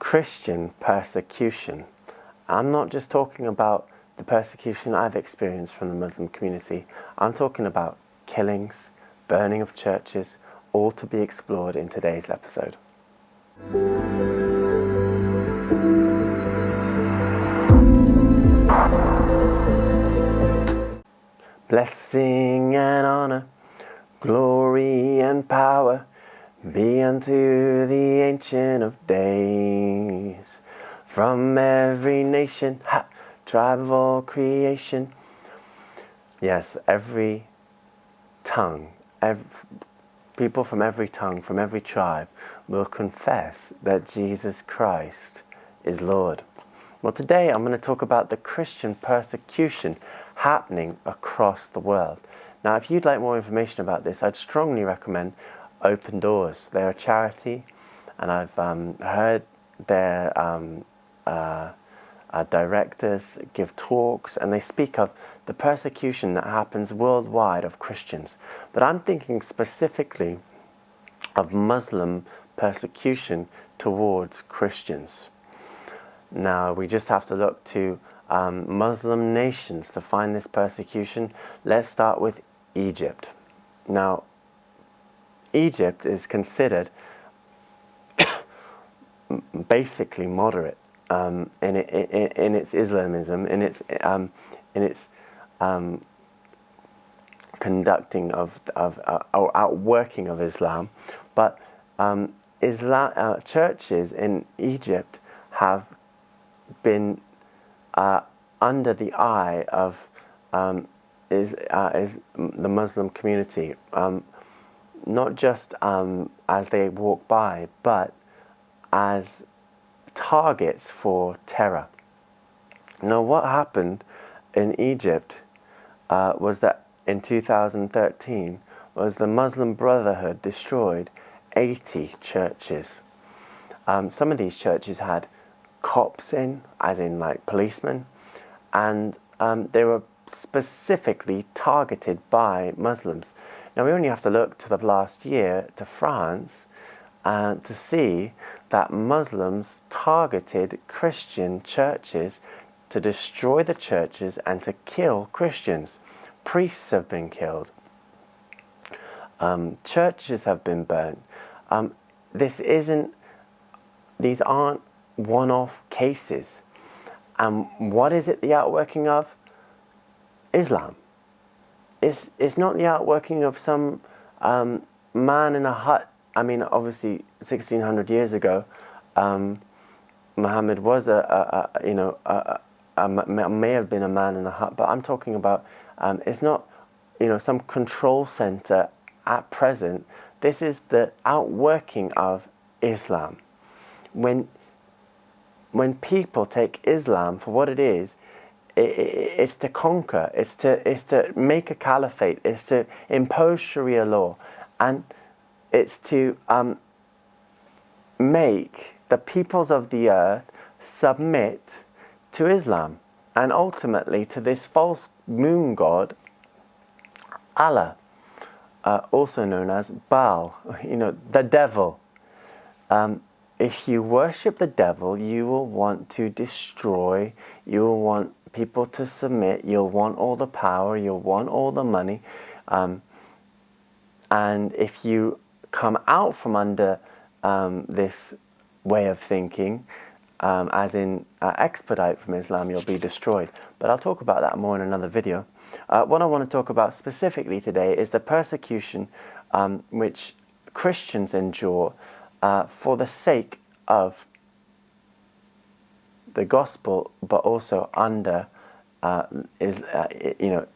Christian persecution. I'm not just talking about the persecution I've experienced from the Muslim community. I'm talking about killings, burning of churches, all to be explored in today's episode. Blessing and honor, glory and power be unto the Ancient of Days. From every nation, tribe of all creation. Yes, every tongue, people from every tongue, from every tribe will confess that Jesus Christ is Lord. Well, today I'm going to talk about the Christian persecution happening across the world. Now, if you'd like more information about this, I'd strongly recommend Open Doors. They're a charity, and I've heard their directors give talks, and they speak of the persecution that happens worldwide of Christians. But I'm thinking specifically of Muslim persecution towards Christians. Now, we just have to look to Muslim nations to find this persecution. Let's start with Egypt. Now, Egypt is considered basically moderate in its Islamism, in its conducting of or outworking of Islam, but churches in Egypt have been under the eye of is the Muslim community, not just as they walk by, but as targets for terror. Now, what happened in Egypt was that in 2013 was the Muslim Brotherhood destroyed 80 churches. Some of these churches had cops in, as in like policemen, and they were specifically targeted by Muslims. Now, we only have to look to the last year to France to see that Muslims targeted Christian churches to destroy the churches and to kill Christians. Priests have been killed. Churches have been burnt. These aren't one-off cases. And what is it the outworking of? Islam. It's not the outworking of some man in a hut. I mean, obviously, 1600 years ago, Muhammad was may have been a man in a hut, but I'm talking about it's not, some control center at present. This is the outworking of Islam. When people take Islam for what it is, it's to conquer, it's to make a caliphate, it's to impose Sharia law, and it's to make the peoples of the earth submit to Islam, and ultimately to this false moon god, Allah, also known as Baal, the devil. If you worship the devil, you will want to destroy, you will want people to submit, you'll want all the power, you'll want all the money. And if you come out from under this way of thinking, as in expedite from Islam, you'll be destroyed. But I'll talk about that more in another video. What I want to talk about specifically today is the persecution which Christians endure for the sake of the gospel, but also under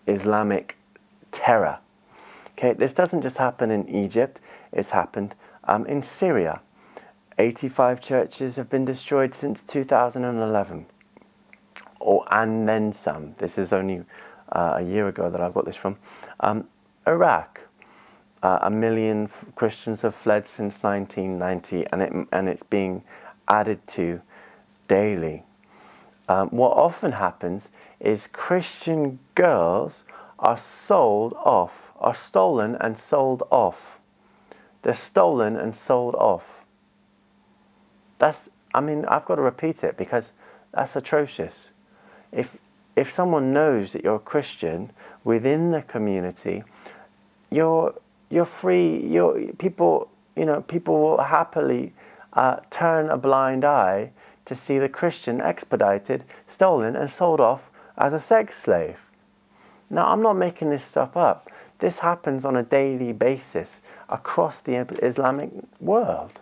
Islamic terror. Okay, this doesn't just happen in Egypt; it's happened in Syria. 85 churches have been destroyed since 2011, and then some. This is only a year ago that I got this from. Iraq. 1 million Christians have fled since 1990, and it's being added to daily. What often happens is Christian girls are stolen and sold off. They're stolen and sold off. That's I mean, I've got to repeat it because that's atrocious. If someone knows that you're a Christian within the community, you're free. People will happily turn a blind eye to see the Christian expedited, stolen, and sold off as a sex slave. Now, I'm not making this stuff up. This happens on a daily basis across the Islamic world.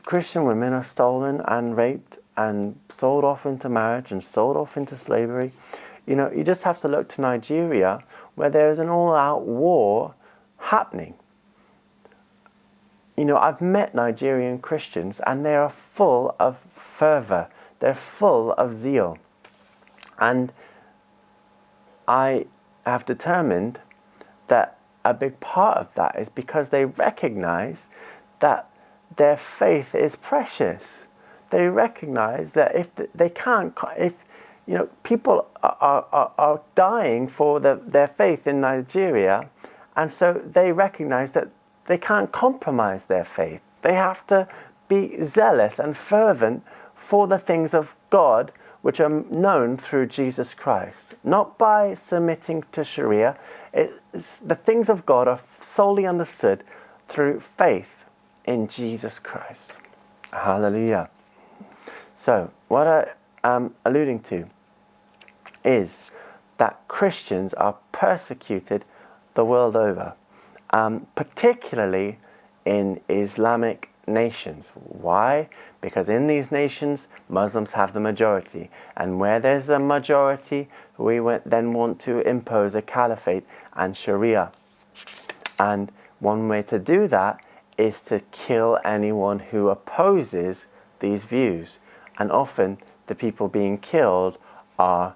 Christian women are stolen and raped and sold off into marriage and sold off into slavery. You just have to look to Nigeria, where there is an all-out war happening. I've met Nigerian Christians, and they are full of fervor. They're full of zeal. And I have determined that a big part of that is because they recognize that their faith is precious. They recognize that if people are dying for their faith in Nigeria, and so they recognize that they can't compromise their faith. They have to be zealous and fervent for the things of God, which are known through Jesus Christ. Not by submitting to Sharia. The things of God are solely understood through faith in Jesus Christ. Hallelujah. So, what I am alluding to is that Christians are persecuted the world over, particularly in Islamic nations. Why? Because in these nations, Muslims have the majority. And where there's a majority, we then want to impose a caliphate and Sharia. And one way to do that is to kill anyone who opposes these views. And often the people being killed are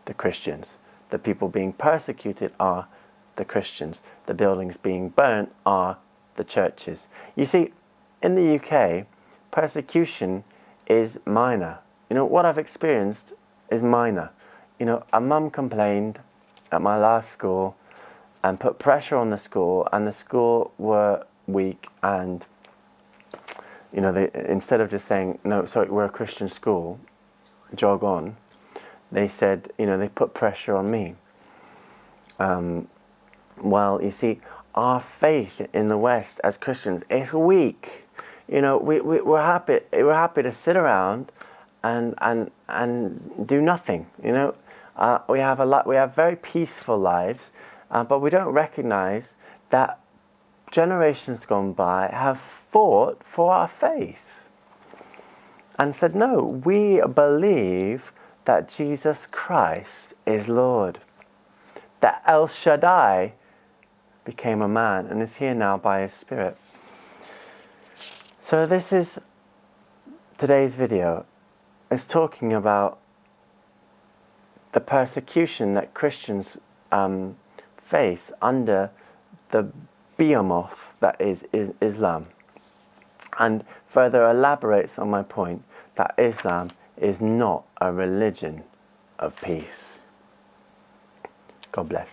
the Christians. The people being persecuted are the Christians. The buildings being burnt are the churches. You see, in the UK, persecution is minor. What I've experienced is minor. A mum complained at my last school and put pressure on the school, and the school were weak, and they, instead of just saying, no, sorry, we're a Christian school, jog on, they said, they put pressure on me. Well, you see, our faith in the West as Christians is weak. We're happy to sit around and do nothing. We have very peaceful lives, but we don't recognize that generations gone by have fought for our faith and said, no, we believe that Jesus Christ is Lord, that El Shaddai became a man and is here now by his Spirit. So this is today's video. It's talking about the persecution that Christians face under the behemoth that is Islam, and further elaborates on my point that Islam is not a religion of peace. God bless.